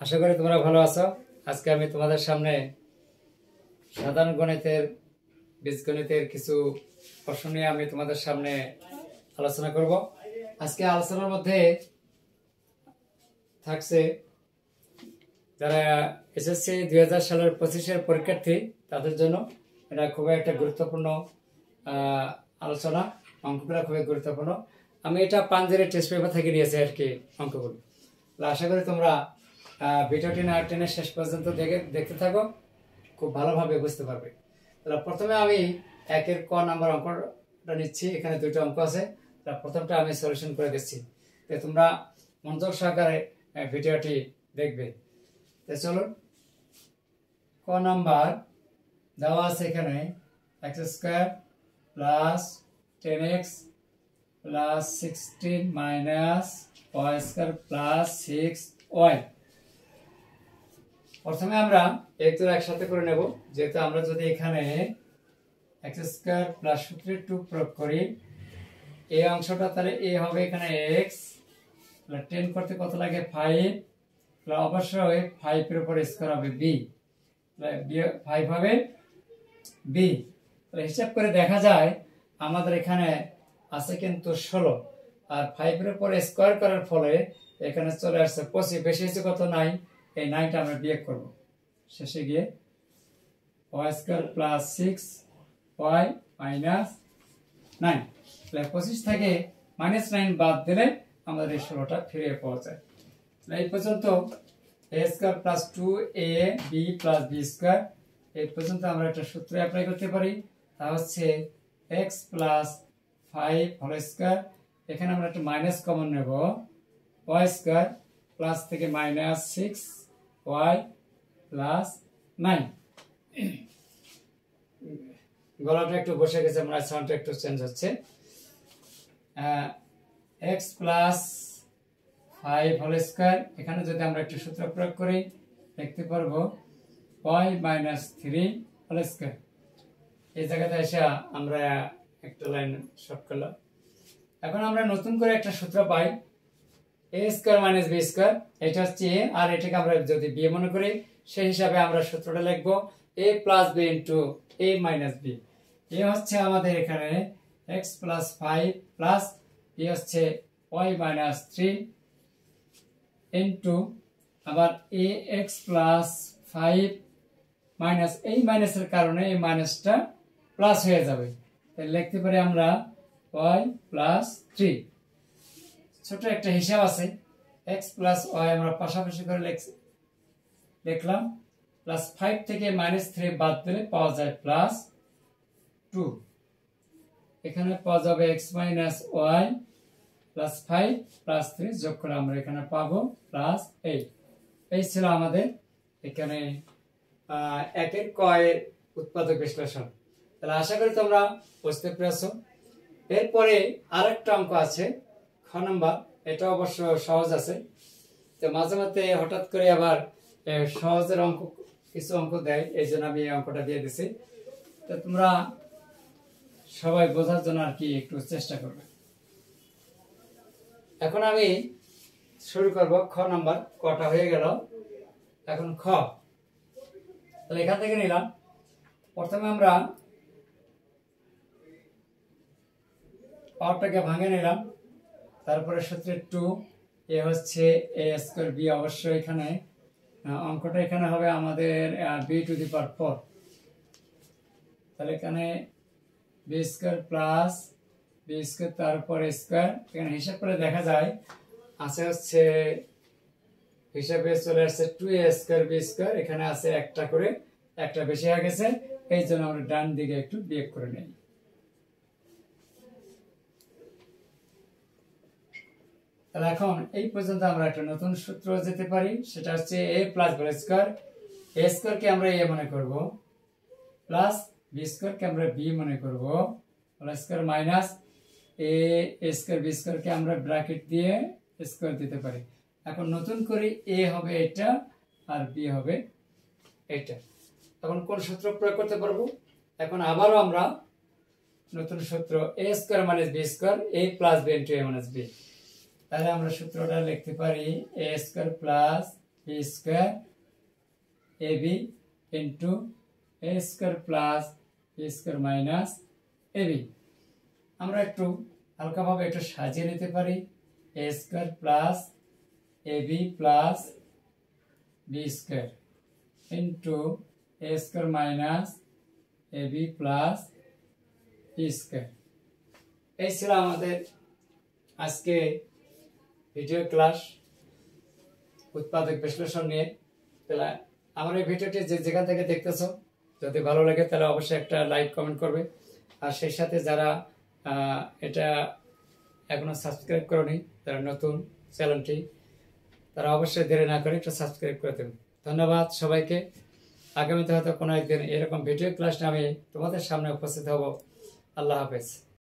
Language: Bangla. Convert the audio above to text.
আশা করি তোমরা ভালো আছো। আজকে আমি তোমাদের সামনে সাধারণ গণিতের বীজগণিতের কিছু প্রশ্ন নিয়ে আমি তোমাদের সামনে আলোচনা করব। আজকে আলোচনার মধ্যে থাকছে যারা এসএসসি 2000 সালের 25-এর পরীক্ষার্থী, তাদের জন্য এটা খুবই একটা গুরুত্বপূর্ণ আলোচনা। অঙ্কগুলো খুবই গুরুত্বপূর্ণ। আমি এটা পাঞ্জেরি টেস্ট পেপার থেকে নিয়েছি আর কি অঙ্কগুলো। আশা করি তোমরা ভিডিওটি না টেনে শেষ পর্যন্ত দেখতে থাকো, খুব ভালোভাবে বুঝতে পারবে। তাহলে প্রথমে আমি একের ক নাম্বার অঙ্কটা নিচ্ছি। এখানে দুটো অঙ্ক আছে, প্রথমটা আমি সলিউশন করে দিচ্ছি, তোমরা মনোযোগ সহকারে ভিডিওটি দেখবে। চলুন, ক নাম্বার দেওয়া আছে এখানে x² + 10x + 16 - y² + 6y। প্রথমে আমরা এগুলো একসাথে করে নেব, যেহেতু আমরা যদি এখানে x² + সূত্রে 2 প্রয়োগ করি, এই অংশটা তাহলে a হবে এখানে x, 10 করতে কত লাগে 5, অবশ্যই 5 এর উপর স্কয়ার হবে b, 5 হবে b। তাহলে হিসাব করে দেখা যায় আমাদের এখানে আছে কিন্তু 16, আর 5 এর উপর স্কয়ার করার ফলে এখানে চলে আসছে 25, বেশি হচ্ছে কত 9, এই 9টা আমরা বিয়োগ করব। শেষে গিয়ে y² + 6y - 9, 25 থেকে -9 বাদ দিলে আমাদের এই 16টা ফিরে পাওয়া যায়। এই পর্যন্ত a² + 2ab + b², এই পর্যন্ত আমরা একটা সূত্র অ্যাপ্লাই করতে পারি, তা হচ্ছে x + 5² এখানে আমরা একটা মাইনাস কমন নেব, y² প্লাস থেকে -6y + 9। গলাটা একটু বসে গেছে, আমরা সাউন্ডটা একটু চেঞ্জ হচ্ছে। x + 5² এখানে যদি আমরা একটু সূত্র প্রয়োগ করি লিখতে পারবো y - 3² এই জায়গাতে এসে আমরা একটা লাইন শর্ট করলাম। এখন আমরা নতুন করে একটা সূত্র পাই, a² - b², এটা হচ্ছে a, আর এটাকে আমরা যদি b মনে করি সেই হিসাবে আমরা সূত্রটা লিখবো a + b * a - b। a হচ্ছে আমাদের এখানে x + 5 প্লাস b হচ্ছে y - 3 ইনটু আবার ax + 5 মাইনাস, এই মাইনাসের কারণে এই মাইনাসটা প্লাস হয়ে যাবে, তাই লিখতে পারি আমরা y + 3। ছোট একটা হিসাব আছে, x + y আমরা পাশাপাশি করে লিখলাম, +5 থেকে -3 বাদ দিলে পাওয়া যায় +2, এখানে পাওয়া যাবে x - y + 5 + 3 যোগ করে আমরা এখানে পাবো +8। এই ছিল আমাদের এখানে একের ক এর উৎপাদক বিশ্লেষণ। তাহলে আশা করি তোমরা বুঝতে পেরেছো। এরপরে আরেকটা অঙ্ক আছে খ নাম্বার, এটা অবশ্য সহজ আছে, তো মাঝে মাঝে হঠাৎ করে আবার সহজের অঙ্ক কিছু অঙ্ক দেয়, এই জন্য আমি এই অঙ্কটা দিয়ে দিছি। তো তোমরা সবাই বোঝার জন্য আর কি একটু চেষ্টা করবে। এখন আমি শুরু করব খ নাম্বার, কটা হয়ে গেল, এখন খ। তাহলে এখান থেকে নিলাম, প্রথমে আমরা পাওয়ারটাকে ভাঙে নিলাম, তারপরে সূত্রে 2, এ হচ্ছে a² b, অবশ্যই এখানে অঙ্কটা এখানে হবে আমাদের b⁴। তাহলে এখানে b² প্লাস b² তারপর স্কয়ার, এখানে হিসাব করে দেখা যায় আছে হচ্ছে হিসাবে চলে আসছে 2a² b², এখানে আছে একটা করে, একটা বেশি হয়ে গেছে, এই জন্য আমরা ডান দিকে একটু বিয়োগ করে নেই। তাহলে এখন এই পর্যন্ত আমরা একটা নতুন সূত্র যেতে পারি, সেটা হচ্ছে a + b², a² কে আমরা a মনে করব, প্লাস b² কে আমরা b মনে করব, স্কয়ার মাইনাস a² b² কে আমরা ব্র্যাকেট দিয়ে স্কয়ার দিতে পারি। এখন নতুন করে a হবে এটা আর b হবে এটা। এখন কোন সূত্র প্রয়োগ করতে পারবো? এখন আবারও আমরা নতুন সূত্র a² - b², a + b * a - b। তাহলে আমরা সূত্রটা লিখতে পারি a² + B square A B into A square plus B square minus A B. আমরা একটু হালকাভাবে একটু সাজিয়ে নিতে পারি, A square plus A B plus B square into A square minus A B plus B square. এই ছিল আমাদের আজকে ভিডিও ক্লাস উৎপাদক বিশ্লেষণ নিয়ে। তাহলে আমার এই ভিডিওটি যেখান থেকে দেখতেছো যদি ভালো লাগে তাহলে অবশ্যই একটা লাইক কমেন্ট করবে, আর সেই সাথে যারা এটা এখনো সাবস্ক্রাইব করোনি, তারা নতুন চ্যানেলটি তারা অবশ্যই দেরি না করে একটু সাবস্ক্রাইব করে দেবেন। ধন্যবাদ সবাইকে। আগামীতে হয়তো কোনো একদিন এরকম ভিডিও ক্লাস নিয়ে আমি তোমাদের সামনে উপস্থিত হব। আল্লাহ হাফেজ।